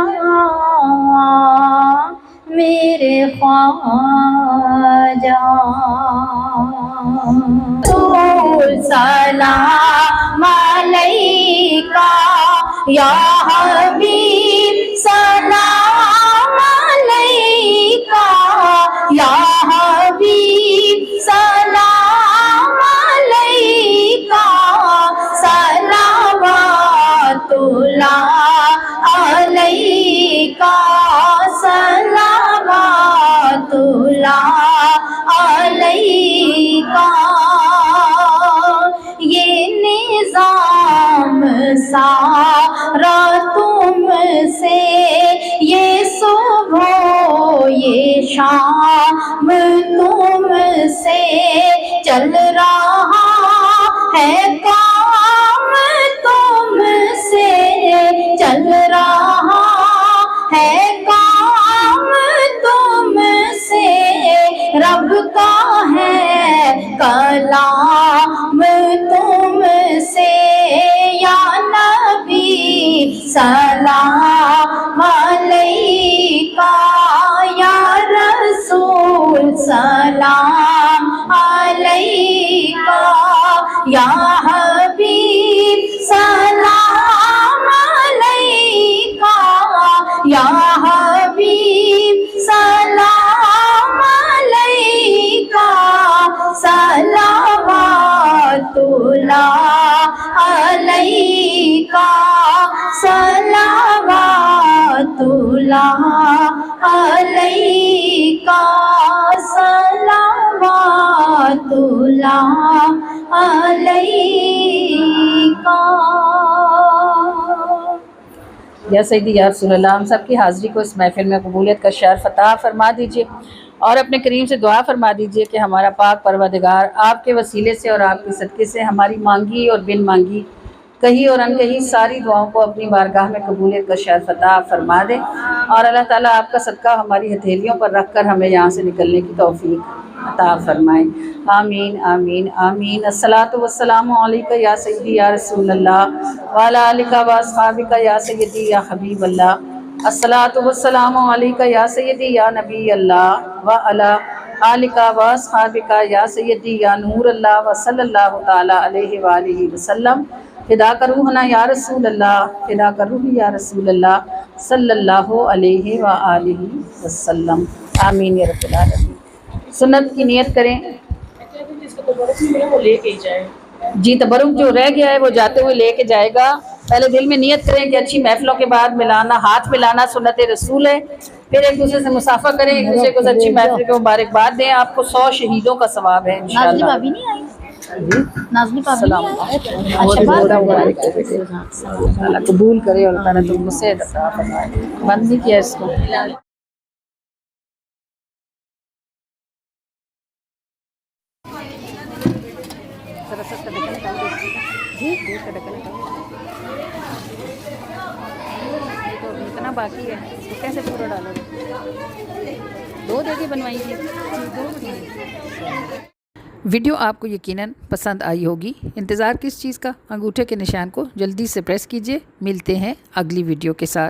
میرے خواجہ، سلام علیکہ یا حبیب، سلام علیکہ یا حبیب، سلام علیکہ، صلوات اللہ علیکہ، صلوات اللہ علیکہ، یہ نظام سارا تم سے، یہ صبح یہ شام تم سے، چل رہا ہے کام تم سے، چل رہا ہے کام تم سے، رب کا ہے کلام تم سے، یا نبی سلام علیکہ، یا رسول سلام علیکہ، یا حبیب سلام علیکہ، یا حبیب سلام علیکہ، صلوات اللہ علیکہ، صلوات اللہ علیکہ، صلوات اللہ علیکہ۔ یا سیدی یا رسول اللہ، ہم سب کی حاضری کو اس محفل میں قبولیت کا شرف عطا فرما دیجیے، اور اپنے کریم سے دعا فرما دیجیے کہ ہمارا پاک پروردگار آپ کے وسیلے سے اور آپ کے صدقے سے ہماری مانگی اور بن مانگی کہی اور انکہی ساری دعاؤں کو اپنی بارگاہ میں قبولیت کا شرف عطا فرما دے، اور اللہ تعالیٰ آپ کا صدقہ ہماری ہتھیلیوں پر رکھ کر ہمیں یہاں سے نکلنے کی توفیق عطا فرمائے، آمین آمین آمین۔ الصلاۃ والسلام علیکہ یا سیدی یا رسول اللہ، وعلی آلکہ و اصحابکہ یا سیدی یا حبیب اللہ، الصلاۃ والسلام علیکہ یا سیدی یا نبی اللہ، وعلی آلکہ و اصحابکہ یا سیدی یا نور اللہ، وصلی اللہ تعالی علیہ وآلہ وسلم، فدا کا روحنا یا رسول اللہ، فدا کا روح یا رسول اللہ، صلی اللہ علیہ وآلہ وسلم، آمین یا رب العالمین۔ سنت کی نیت کریں، جس کو تبرک ملا وہ لے کے ہی جائے۔ جی تبرک جو رہ گیا ہے وہ جاتے ہوئے لے کے جائے گا۔ پہلے دل میں نیت کریں کہ اچھی محفلوں کے بعد ملانا، ہاتھ ملانا سنت رسول ہے، پھر ایک دوسرے سے مصافحہ کریں، ایک دوسرے کو اچھی محفل کو مبارکباد دیں، آپ کو 100 شہیدوں کا ثواب ہے انشاءاللہ۔ نازلی بھابی نہیں آئی؟ نازلی بھابی السلام علیکم، اللہ قبول کرے اور تعالیٰ تم سے عطا فرمائے۔ بند نہیں کیا اس کو۔ ذرا سا اس کا ڈھکن نکال جی اس کا ڈھکن نکال یہ تو اتنا باقی ہے اس کو کیسے پورا ڈالو گے 2 دے کے بنوائی تھی ویڈیو آپ کو یقیناً پسند آئی ہوگی انتظار کس چیز کا انگوٹھے کے نشان کو جلدی سے پریس کیجئے ملتے ہیں اگلی ویڈیو کے ساتھ